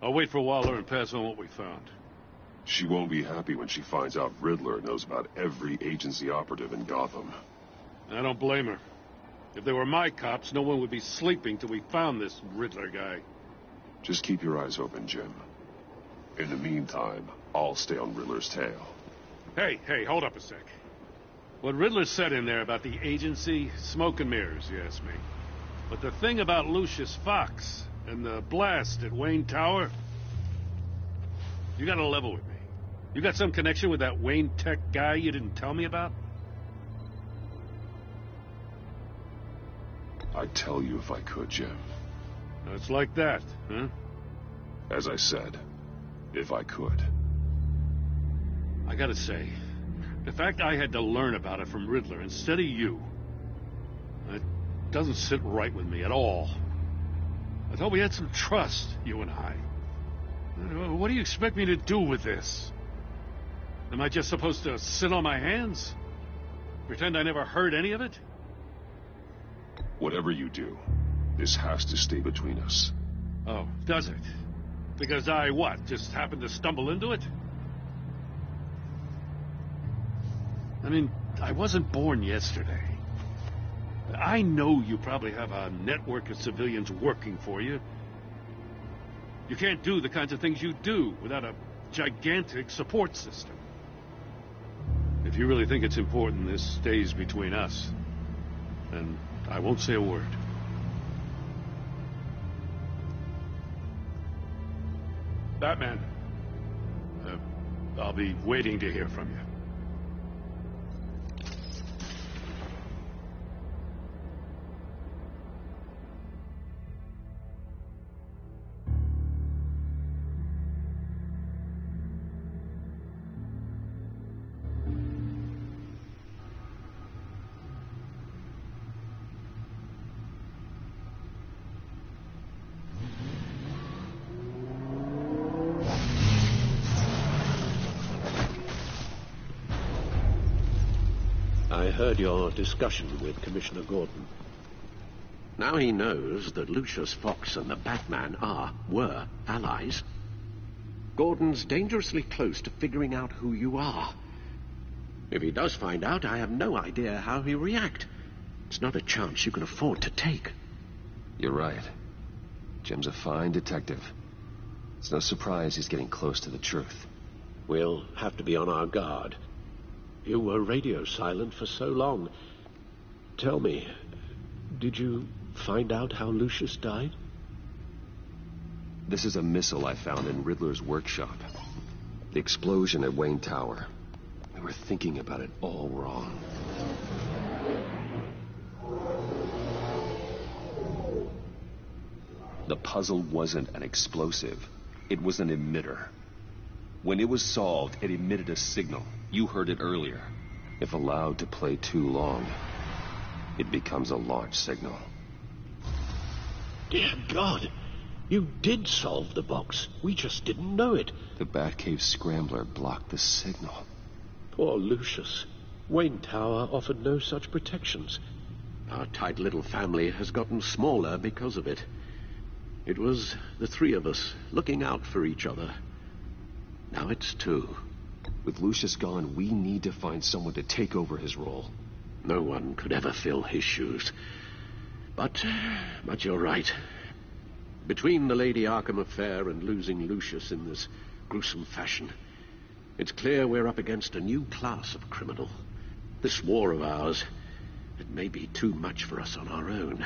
I'll wait for Waller and pass on what we found. She won't be happy when she finds out Riddler knows about every agency operative in Gotham. I don't blame her. If they were my cops, no one would be sleeping till we found this Riddler guy. Just keep your eyes open, Jim. In the meantime, I'll stay on Riddler's tail. Hey, hold up a sec. What Riddler said in there about the agency, smoke and mirrors, you ask me. But the thing about Lucius Fox and the blast at Wayne Tower, you gotta level with me. You got some connection with that Wayne Tech guy you didn't tell me about? I'd tell you if I could, Jim. It's like that, huh? As I said, if I could. I gotta say, the fact I had to learn about it from Riddler instead of you, it doesn't sit right with me at all. I thought we had some trust, you and I. What do you expect me to do with this? Am I just supposed to sit on my hands? Pretend I never heard any of it? Whatever you do, this has to stay between us. Oh, does it? Because I, what, just happened to stumble into it? I mean, I wasn't born yesterday. I know you probably have a network of civilians working for you. You can't do the kinds of things you do without a gigantic support system. If you really think it's important this stays between us, then I won't say a word. Batman, I'll be waiting to hear from you. I heard your discussion with Commissioner Gordon. Now he knows that Lucius Fox and the Batman were allies. Gordon's dangerously close to figuring out who you are. If he does find out, I have no idea how he'll react. It's not a chance you can afford to take. You're right. Jim's a fine detective. It's no surprise he's getting close to the truth. We'll have to be on our guard. You were radio silent for so long. Tell me, did you find out how Lucius died? This is a missile I found in Riddler's workshop. The explosion at Wayne Tower. We were thinking about it all wrong. The puzzle wasn't an explosive. It was an emitter. When it was solved, it emitted a signal. You heard it earlier. If allowed to play too long, it becomes a launch signal. Dear God, you did solve the box. We just didn't know it. The Batcave scrambler blocked the signal. Poor Lucius. Wayne Tower offered no such protections. Our tight little family has gotten smaller because of it. It was the three of us looking out for each other. Now it's two. With Lucius gone, we need to find someone to take over his role. No one could ever fill his shoes. But you're right. Between the Lady Arkham affair and losing Lucius in this gruesome fashion, it's clear we're up against a new class of criminal. This war of ours, it may be too much for us on our own.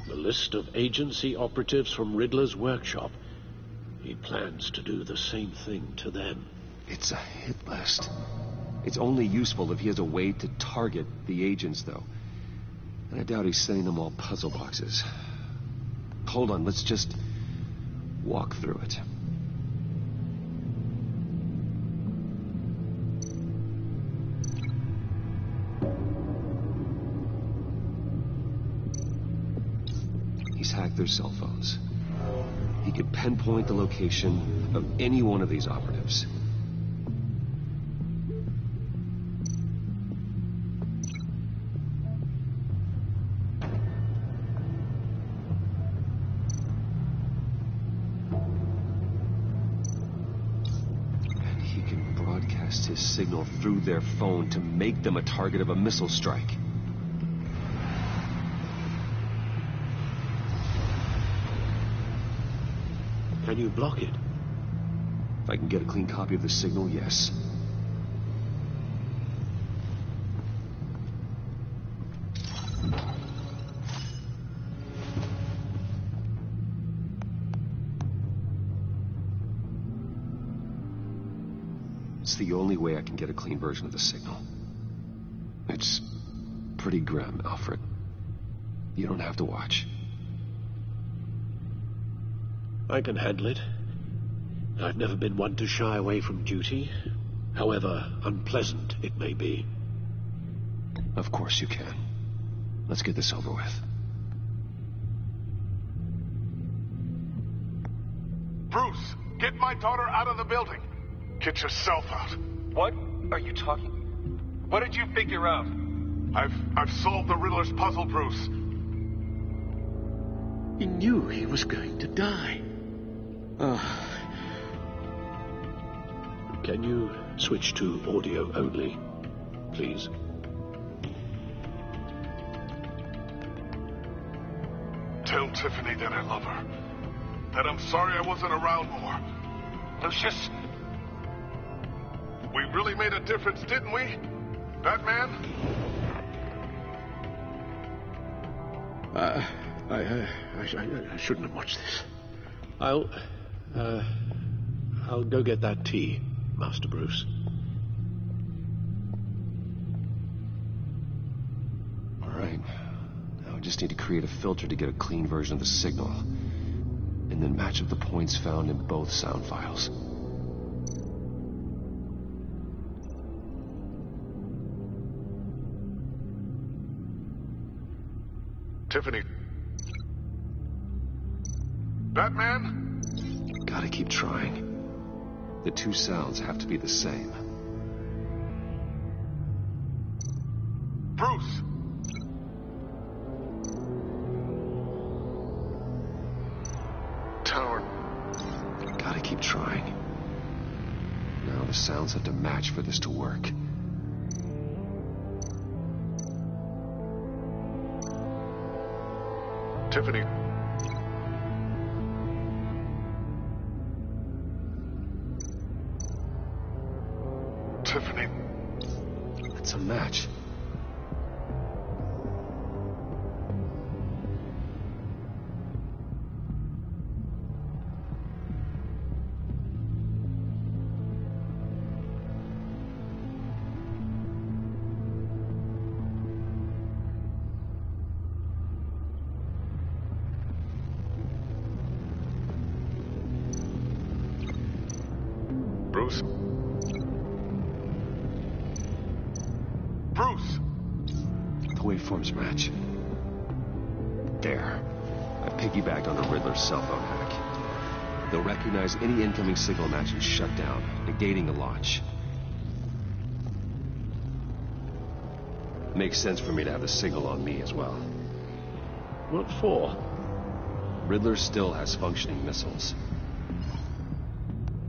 The list of agency operatives from Riddler's workshop. He plans to do the same thing to them. It's a hit list. It's only useful if he has a way to target the agents, though. And I doubt he's sending them all puzzle boxes. Hold on, let's just walk through it. He's hacked their cell phones. He could pinpoint the location of any one of these operatives. this signal through their phone to make them a target of a missile strike. Can you block it? If I can get a clean copy of the signal, yes. It's the only way I can get a clean version of the signal. It's pretty grim, Alfred. You don't have to watch. I can handle it. I've never been one to shy away from duty, however unpleasant it may be. Of course you can. Let's get this over with. Bruce, get my daughter out of the building. Get yourself out. What are you talking? What did you figure out? I've solved the Riddler's puzzle, Bruce. He knew he was going to die. Can you switch to audio only, please? Tell Tiffany that I love her. That I'm sorry I wasn't around more. Lucius? We really made a difference, didn't we? Batman? I shouldn't have watched this. I'll go get that tea, Master Bruce. All right. Now I just need to create a filter to get a clean version of the signal, and then match up the points found in both sound files. Tiffany. Batman? Gotta keep trying. The two sounds have to be the same. Bruce! Tower. Gotta keep trying. Now the sounds have to match for this to work. Tiffany. Tiffany. That's a match. Bruce? Bruce! The waveforms match. There. I piggybacked on the Riddler's cell phone hack. They'll recognize any incoming signal match and shut down, negating the launch. Makes sense for me to have the signal on me as well. What for? Riddler still has functioning missiles.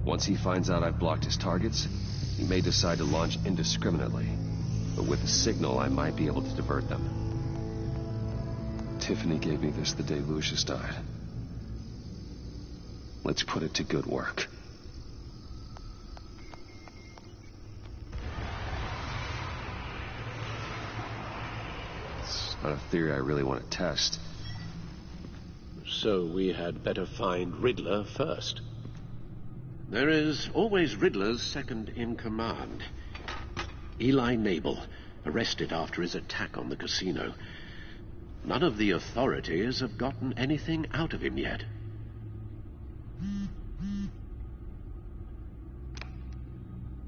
Once he finds out I've blocked his targets, he may decide to launch indiscriminately. But with the signal, I might be able to divert them. Tiffany gave me this the day Lucius died. Let's put it to good work. It's not a theory I really want to test. So we had better find Riddler first. There is always Riddler's second in command. Eli Nabel, arrested after his attack on the casino. None of the authorities have gotten anything out of him yet.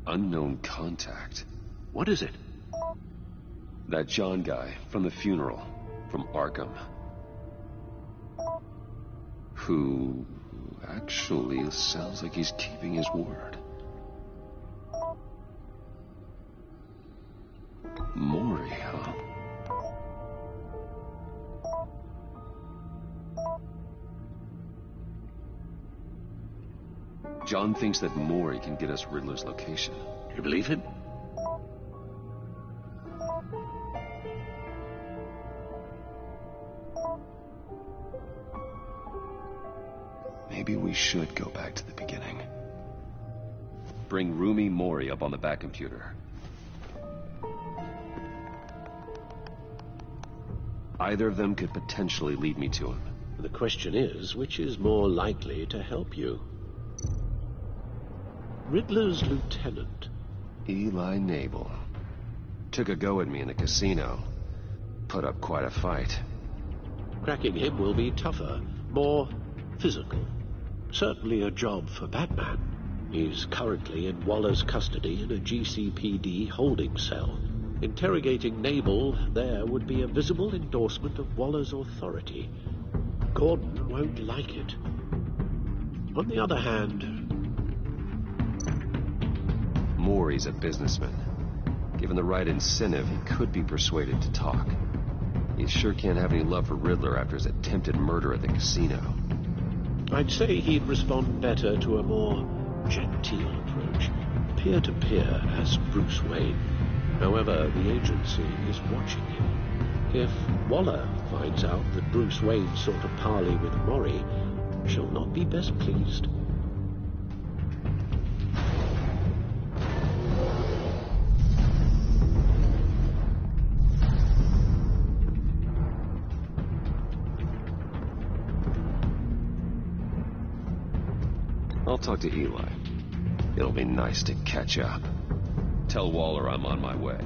Unknown contact. What is it? That John guy from the funeral, from Arkham. Who actually sounds like he's keeping his word. Maury, huh? John thinks that Maury can get us Riddler's location. You believe him? Maybe we should go back to the beginning. Bring Rumi Mori up on the back computer. Either of them could potentially lead me to him. The question is, which is more likely to help you? Riddler's lieutenant. Eli Nabel. Took a go at me in the casino. Put up quite a fight. Cracking him will be tougher, more physical. Certainly a job for Batman. He's currently in Waller's custody in a GCPD holding cell. Interrogating Nabel there would be a visible endorsement of Waller's authority. Gordon won't like it. On the other hand... Maury's a businessman. Given the right incentive, he could be persuaded to talk. He sure can't have any love for Riddler after his attempted murder at the casino. I'd say he'd respond better to a more genteel approach, peer-to-peer as Bruce Wayne. However, the agency is watching him. If Waller finds out that Bruce Wayne sought a parley with Mori, she'll not be best pleased. I'll talk to Eli. It'll be nice to catch up. Tell Waller I'm on my way.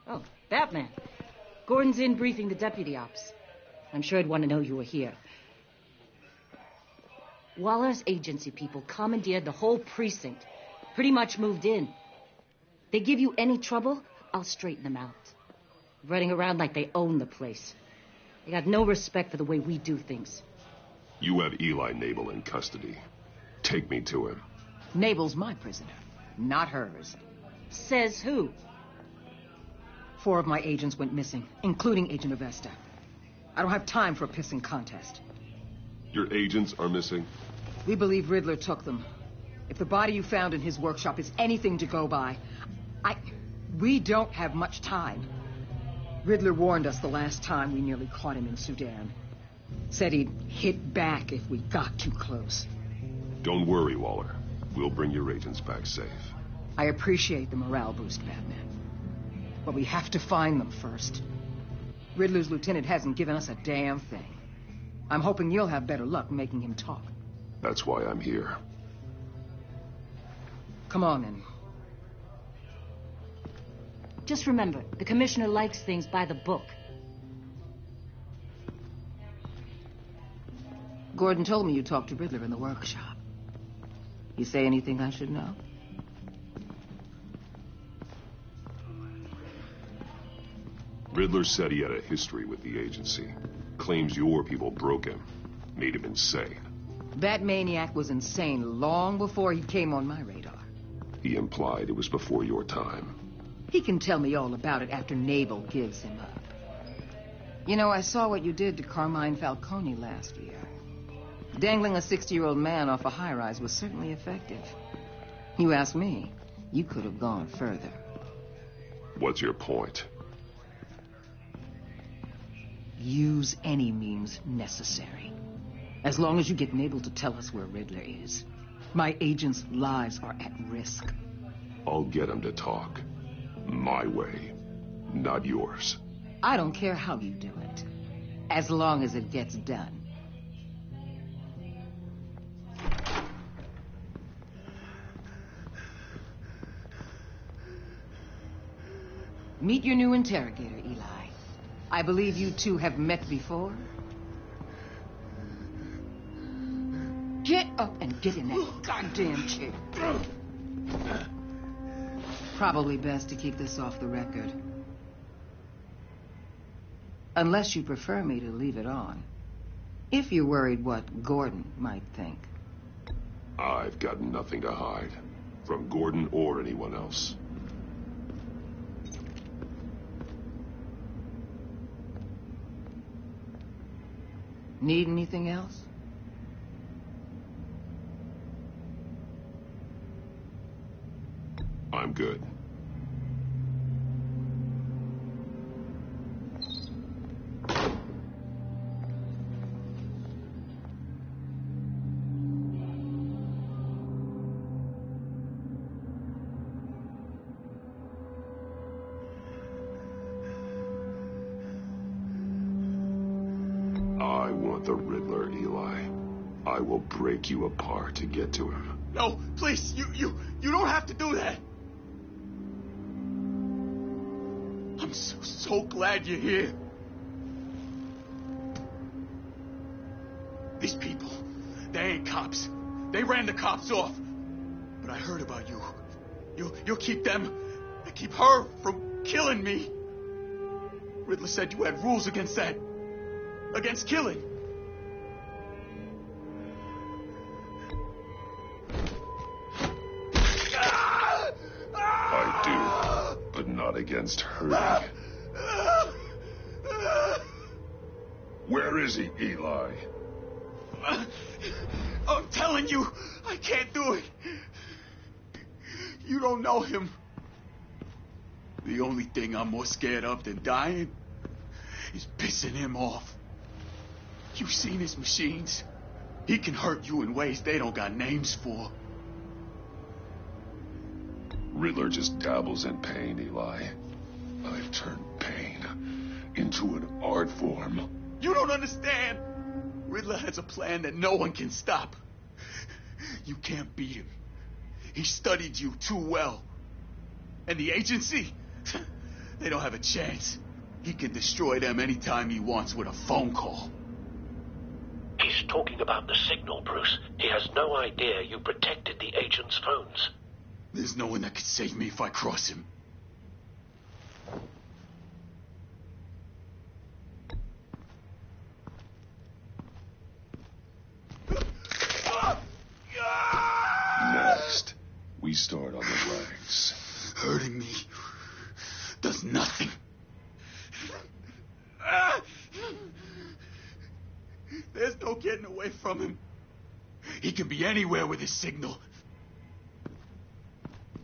Oh, Batman. Gordon's in briefing the deputy ops. I'm sure I'd want to know you were here. Waller's agency people commandeered the whole precinct. Pretty much moved in. They give you any trouble, I'll straighten them out. Running around like they own the place. They got no respect for the way we do things. You have Eli Nabel in custody. Take me to him. Nabel's my prisoner, not hers. Says who? 4 of my agents went missing, including Agent Avesta. I don't have time for a pissing contest. Your agents are missing? We believe Riddler took them. If the body you found in his workshop is anything to go by, we don't have much time. Riddler warned us the last time we nearly caught him in Sudan. Said he'd hit back if we got too close. Don't worry, Waller. We'll bring your agents back safe. I appreciate the morale boost, Batman. But we have to find them first. Riddler's lieutenant hasn't given us a damn thing. I'm hoping you'll have better luck making him talk. That's why I'm here. Come on, then. Just remember, the commissioner likes things by the book. Gordon told me you talked to Riddler in the workshop. You say anything I should know? Riddler said he had a history with the agency. Claims your people broke him. Made him insane. That maniac was insane long before he came on my radar. He implied it was before your time. He can tell me all about it after Nabel gives him up. You know, I saw what you did to Carmine Falcone last year. Dangling a 60-year-old man off a high-rise was certainly effective. You ask me, you could have gone further. What's your point? Use any means necessary. As long as you get Nabel to tell us where Riddler is. My agents' lives are at risk. I'll get him to talk. My way, not yours. I don't care how you do it. As long as it gets done. Meet your new interrogator, Eli. I believe you two have met before. Get up and get in that goddamn chair. Probably best to keep this off the record. Unless you prefer me to leave it on. If you're worried what Gordon might think. I've got nothing to hide. From Gordon or anyone else. Need anything else? I'm good. I want the Riddler, Eli. I will break you apart to get to him. No, please, you don't have to do that. I'm so glad you're here. These people, they ain't cops. They ran the cops off. But I heard about you. You'll keep them, and keep her from killing me. Riddler said you had rules against that. Against killing. I do, but not against hurting. Where is he, Eli? I'm telling you, I can't do it. You don't know him. The only thing I'm more scared of than dying is pissing him off. You've seen his machines. He can hurt you in ways they don't got names for. Riddler just dabbles in pain, Eli. I've turned pain into an art form. You don't understand. Riddler has a plan that no one can stop. You can't beat him. He studied you too well. And the agency, they don't have a chance. He can destroy them anytime he wants with a phone call. He's talking about the signal, Bruce. He has no idea you protected the agent's phones. There's no one that can save me if I cross him. Next, we start on the legs. Hurting me does nothing. There's no getting away from him. He can be anywhere with his signal.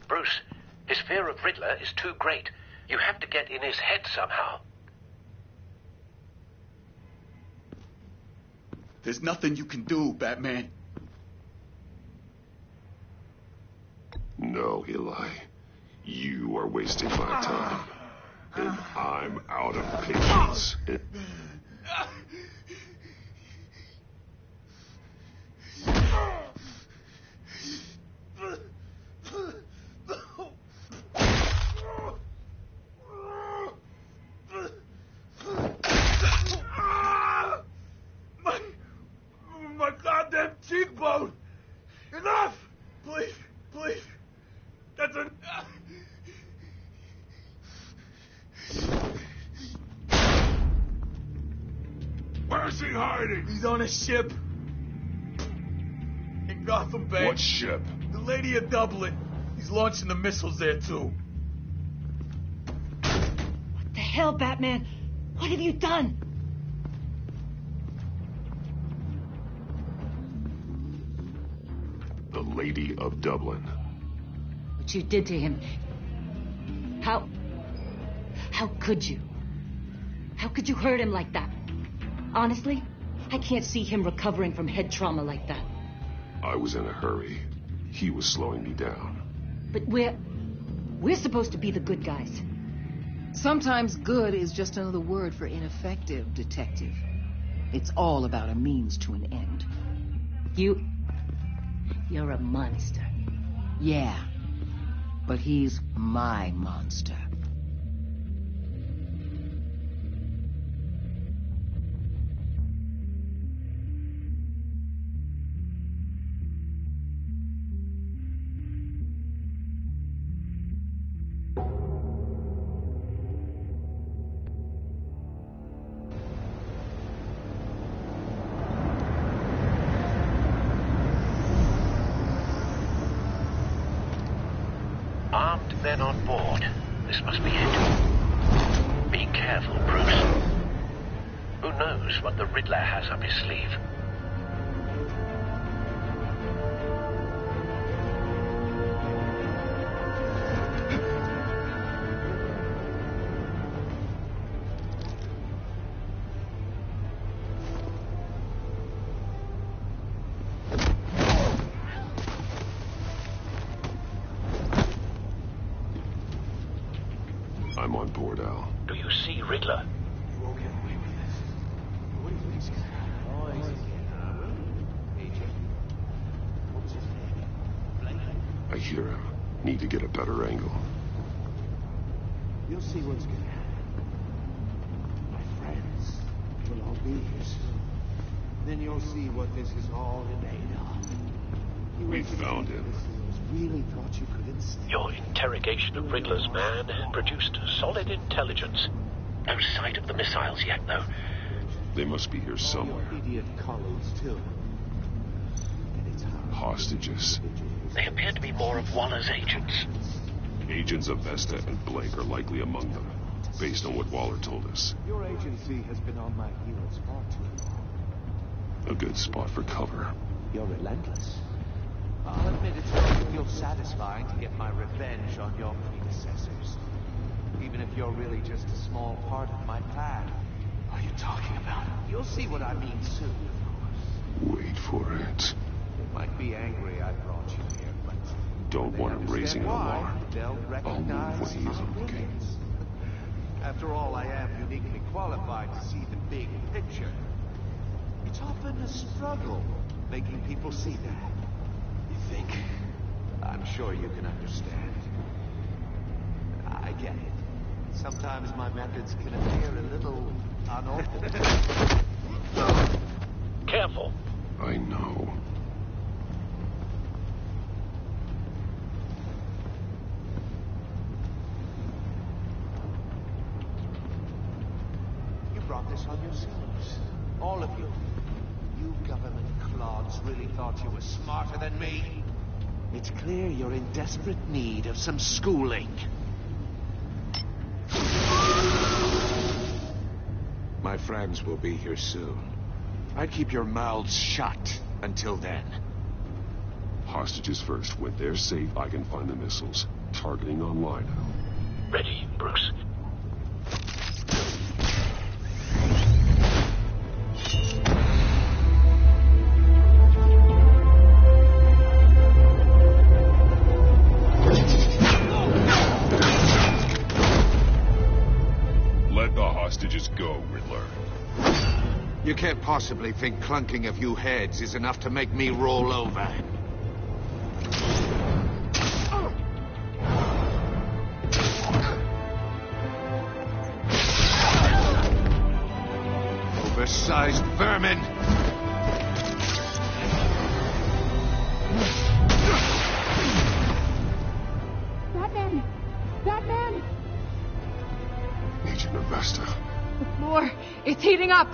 Bruce, his fear of Riddler is too great. You have to get in his head somehow. There's nothing you can do, Batman. No, Eli. You are wasting my time. And I'm out of patience. My goddamn cheekbone! Enough! Please, please. That's a... Where's he hiding? He's on a ship. In Gotham Bay. What ship? The Lady of Dublin. He's launching the missiles there, too. What the hell, Batman? What have you done? The Lady of Dublin. What you did to him. How could you? How could you hurt him like that? Honestly, I can't see him recovering from head trauma like that. I was in a hurry. He was slowing me down. But we're supposed to be the good guys. Sometimes good is just another word for ineffective, Detective. It's all about a means to an end. You're a monster. Yeah, but he's my monster. armed men on board. This must be it. Be careful, Bruce. Who knows what the Riddler has up his sleeve? I'm on board, Al. Do you see Riddler? You won't get away with this. What do you think he's gonna do? Oh, he's AJ. What was his name? I hear him. Need to get a better angle. You'll see what's gonna happen. My friends will all be here soon. Then you'll see what this is all made of. We found him. Really thought you could instead. Your interrogation of Riddler's man produced solid intelligence. No sight of the missiles yet, though. They must be here somewhere. Idiot colleagues, too. Hostages. They appear to be more of Waller's agents. Agents of Vesta and Blake are likely among them, based on what Waller told us. Your agency has been on my heels far too long. A good spot for cover. You're relentless. I'll admit it's going to feel satisfying to get my revenge on your predecessors. Even if you're really just a small part of my plan. What are you talking about? You'll see what I mean soon, of course. Wait for it. They might be angry I brought you here, but... Don't want him raising an alarm. They'll recognize I'll move when he's our looking. limits. After all, I am uniquely qualified to see the big picture. It's often a struggle making people see that. You think? I'm sure you can understand. I get it. Sometimes my methods can appear a little unorthodox. Careful. I know. You brought this on yourselves. All of you. You government clods really thought you were smarter than me? It's clear you're in desperate need of some schooling. My friends will be here soon. I'd keep your mouths shut until then. Hostages first. When they're safe, I can find the missiles. Targeting online. Ready, Bruce. Let the hostages go, Riddler. You can't possibly think clunking a few heads is enough to make me roll over. Oversized vermin! Batman! Batman! Agent of Vesta. The floor, it's heating up!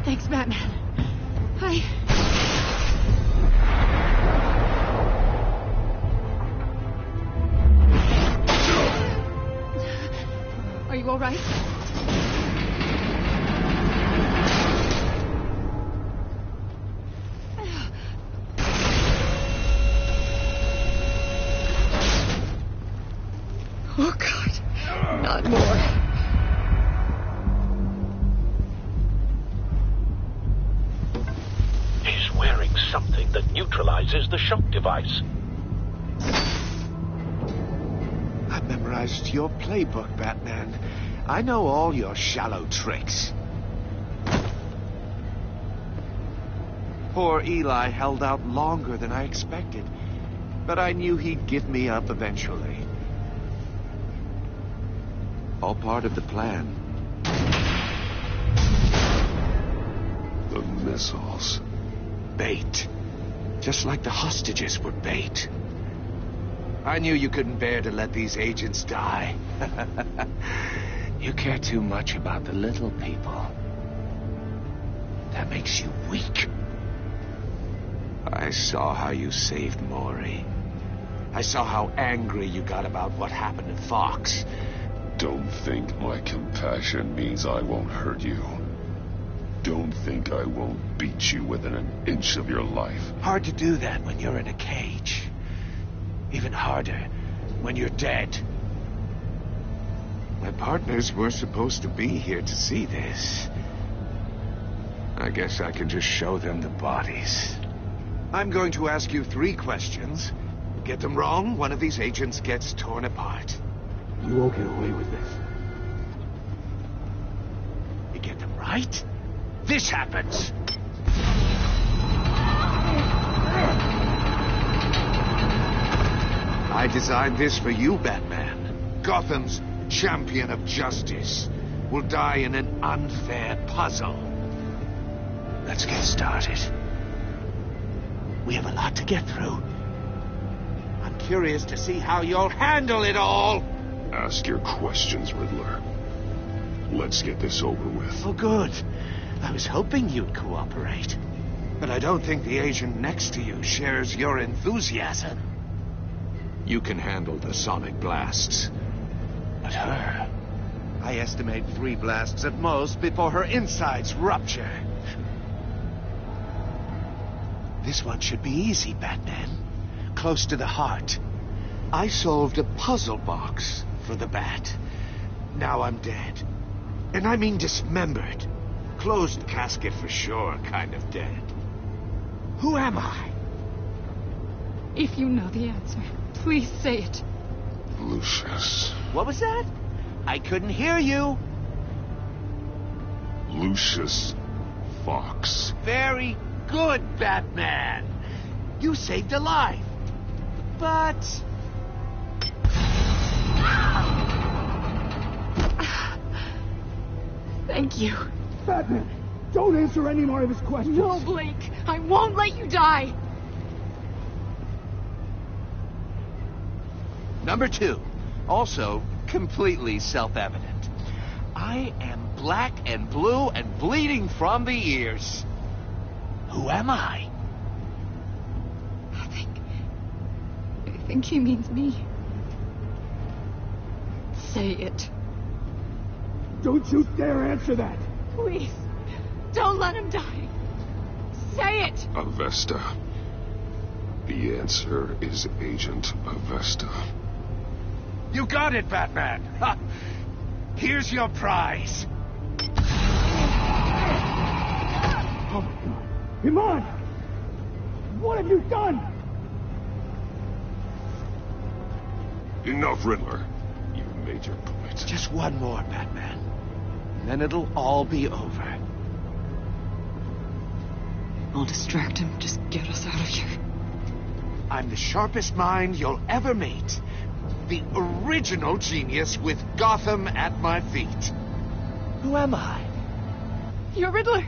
Thanks, Batman. Are you all right? Oh, God. Not more. He's wearing something that neutralizes the shock device. I memorized your playbook, Batman. I know all your shallow tricks. Poor Eli held out longer than I expected, but I knew he'd give me up eventually. All part of the plan. The missiles. Bait. Just like the hostages were bait. I knew you couldn't bear to let these agents die. You care too much about the little people. That makes you weak. I saw how you saved Maury. I saw how angry you got about what happened to Fox. Don't think my compassion means I won't hurt you. Don't think I won't beat you within an inch of your life. Hard to do that when you're in a cage. Even harder when you're dead. My partners were supposed to be here to see this. I guess I can just show them the bodies. I'm going to ask you 3 questions. Get them wrong, one of these agents gets torn apart. You won't get away with this. You get them right, this happens. I designed this for you, Batman. Gotham's champion of justice will die in an unfair puzzle. Let's get started. We have a lot to get through. I'm curious to see how you'll handle it all. Ask your questions, Riddler. Let's get this over with. Oh, good. I was hoping you'd cooperate. But I don't think the agent next to you shares your enthusiasm. You can handle the sonic blasts. But her... I estimate 3 blasts at most before her insides rupture. This one should be easy, Batman. Close to the heart. I solved a puzzle box for the Bat. Now I'm dead. And I mean dismembered. Closed casket for sure, kind of dead. Who am I? If you know the answer, please say it. Lucius. What was that? I couldn't hear you. Lucius Fox. Very good, Batman. You saved a life. But... Thank you. Batman, don't answer any more of his questions. No, Blake. I won't let you die. Number 2. Also completely self-evident. I am black and blue and bleeding from the ears. Who am I? I think he means me. Say it. Don't you dare answer that. Please. Don't let him die. Say it. Avesta. The answer is Agent Avesta. You got it, Batman. Ha. Here's your prize. Oh my God. Iman! What have you done? Enough, Riddler. You've made your point. Just one more, Batman. And then it'll all be over. I'll distract him. Just get us out of here. I'm the sharpest mind you'll ever meet. The original genius with Gotham at my feet. Who am I? You're Riddler.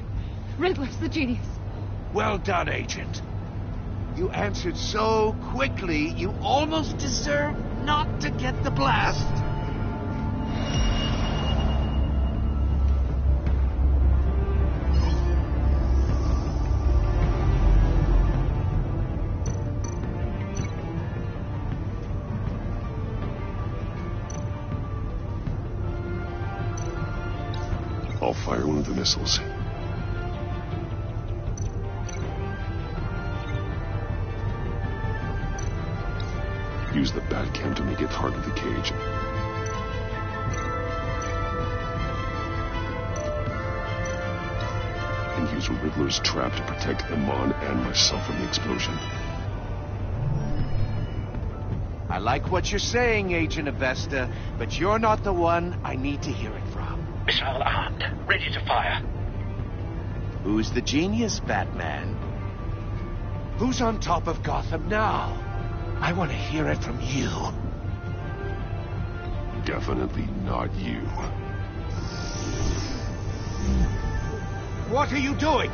Riddler's the genius. Well done, Agent. You answered so quickly, you almost deserve not to get the blast. I'll fire one of the missiles. Use the Batcam to make it hard to the cage. And use Riddler's trap to protect Iman and myself from the explosion. I like what you're saying, Agent Avesta, but you're not the one I need to hear it from. Missile armed, ready to fire. Who's the genius, Batman? Who's on top of Gotham now? I want to hear it from you. Definitely not you. What are you doing?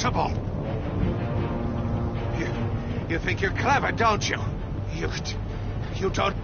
impossible! You think you're clever, don't you? You don't...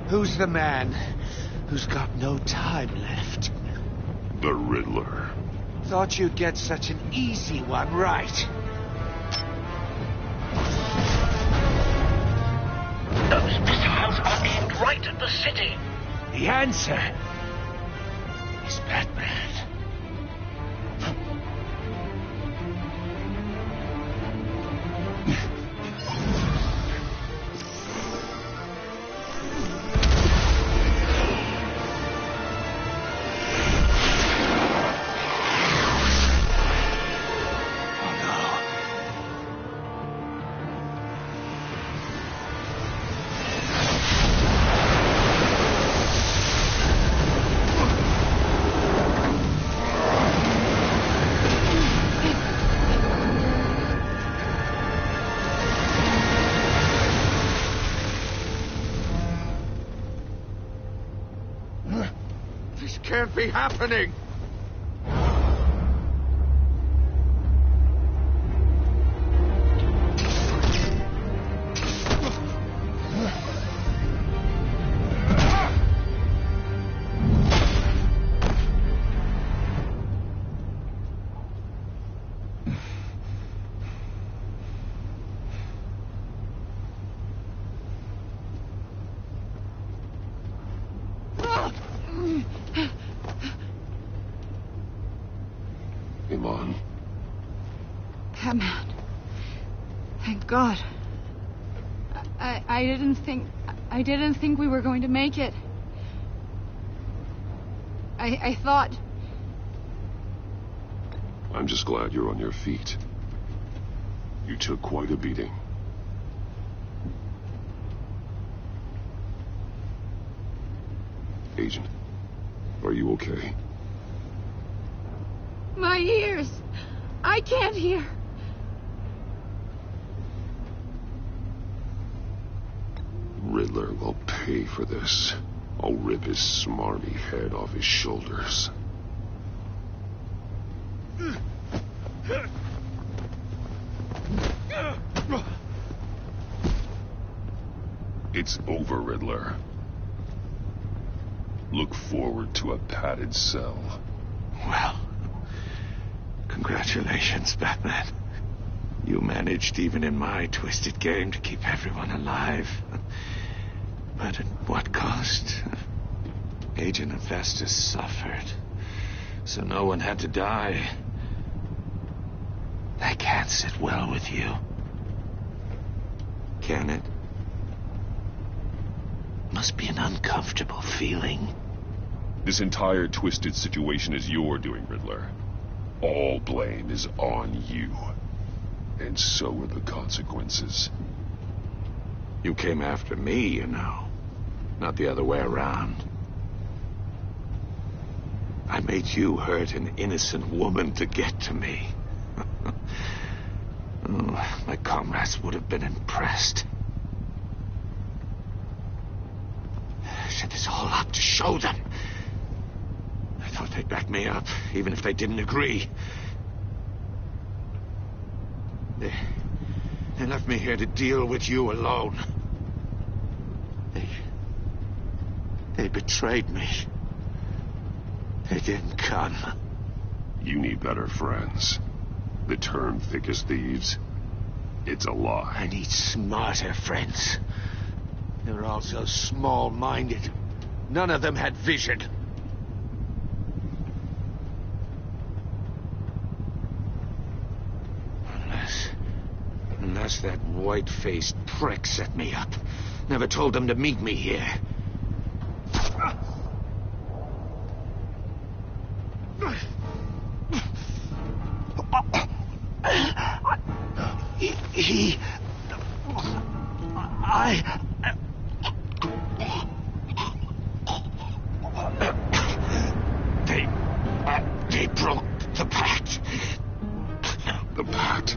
Who's the man who's got no time left? The Riddler. Thought you'd get such an easy one right. Those missiles are aimed right at the city. The answer is Batman. Can't be happening! Iman. Batman. Thank God. I didn't think we were going to make it. I thought... I'm just glad you're on your feet. You took quite a beating. Agent, are you okay? My ears! I can't hear! Riddler will pay for this. I'll rip his smarmy head off his shoulders. It's over, Riddler. Look forward to a padded cell. Well, congratulations, Batman. You managed, even in my twisted game, to keep everyone alive. But at what cost? Agent Hephaestus suffered, so no one had to die. That can't sit well with you. Can it? Must be an uncomfortable feeling. This entire twisted situation is your doing, Riddler. All blame is on you. And so are the consequences. You came after me, you know. Not the other way around. I made you hurt an innocent woman to get to me. Oh, my comrades would have been impressed. I set this all up to show them. I thought they'd back me up, even if they didn't agree. They left me here to deal with you alone. They betrayed me. They didn't come. You need better friends. The term thick as thieves, it's a lie. I need smarter friends. They're all so small-minded. None of them had vision. Unless that white-faced prick set me up. Never told them to meet me here. They broke the pact. The pact?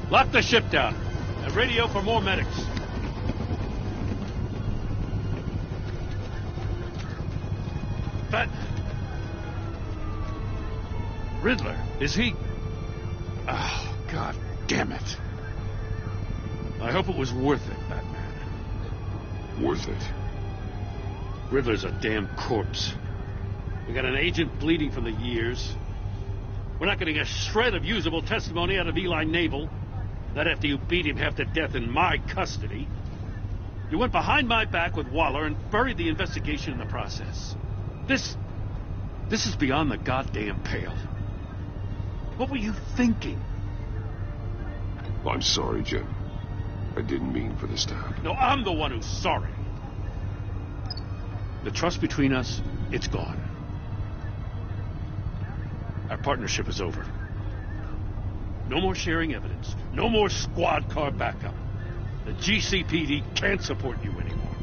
Lock the ship down and radio for more medics. But Riddler, is he? Oh, God damn it. I hope it was worth it, Batman. Worth it? Riddler's a damn corpse. We got an agent bleeding from the years. We're not getting a shred of usable testimony out of Eli Naval. That after you beat him half to death in my custody. You went behind my back with Waller and buried the investigation in the process. This is beyond the goddamn pale. What were you thinking? I'm sorry, Jim. I didn't mean for this to happen. No, I'm the one who's sorry. The trust between us, it's gone. Our partnership is over. No more sharing evidence. No more squad car backup. The GCPD can't support you anymore.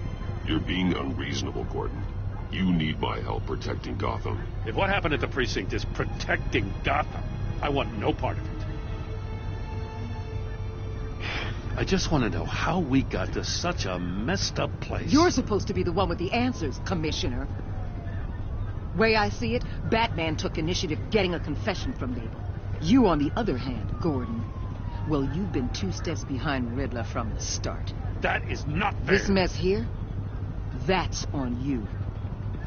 You're being unreasonable, Gordon. You need my help protecting Gotham. If what happened at the precinct is protecting Gotham, I want no part of it. I just want to know how we got to such a messed up place. You're supposed to be the one with the answers, Commissioner. Way I see it, Batman took initiative getting a confession from Naval. You, on the other hand, Gordon, well, you've been 2 steps behind Riddler from the start. That is not fair. This mess here, that's on you.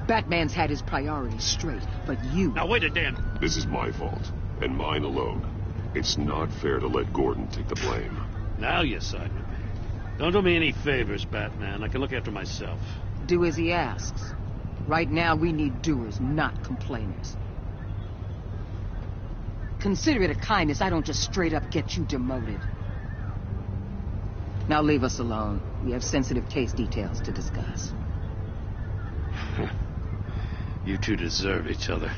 Batman's had his priorities straight, but you... Now wait a damn... This is my fault, and mine alone. It's not fair to let Gordon take the blame. Now you side with me. Don't do me any favors, Batman. I can look after myself. Do as he asks. Right now, we need doers, not complainers. Consider it a kindness I don't just straight up get you demoted. Now leave us alone. We have sensitive case details to discuss. You two deserve each other.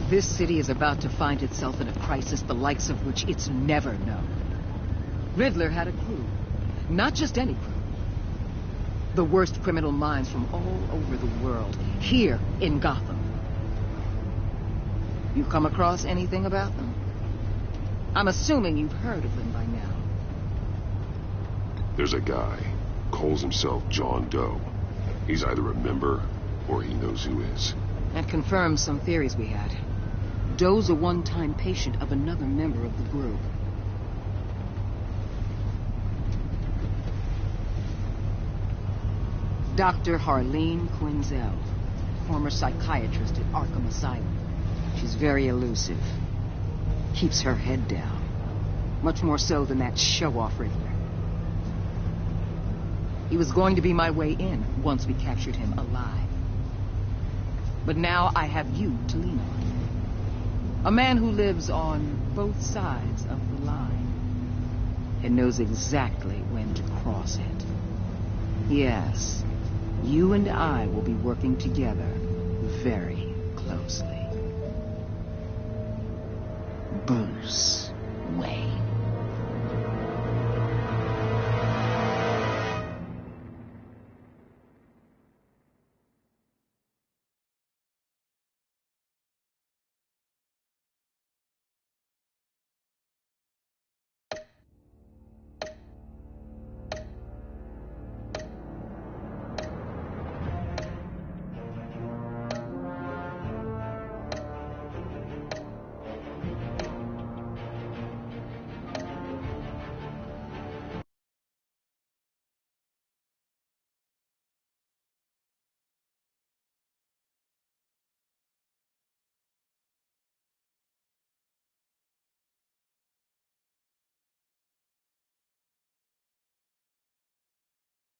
This city is about to find itself in a crisis the likes of which it's never known. Riddler had a crew. Not just any crew. The worst criminal minds from all over the world, here in Gotham. You come across anything about them? I'm assuming you've heard of them by now. There's a guy, calls himself John Doe. He's either a member, or he knows who is. That confirms some theories we had. Doe's a one-time patient of another member of the group. Dr. Harleen Quinzel, former psychiatrist at Arkham Asylum. She's very elusive. Keeps her head down. Much more so than that show-off Riddler. He was going to be my way in once we captured him alive. But now I have you to lean on. A man who lives on both sides of the line and knows exactly when to cross it. Yes. You and I will be working together very closely. Bruce Wayne.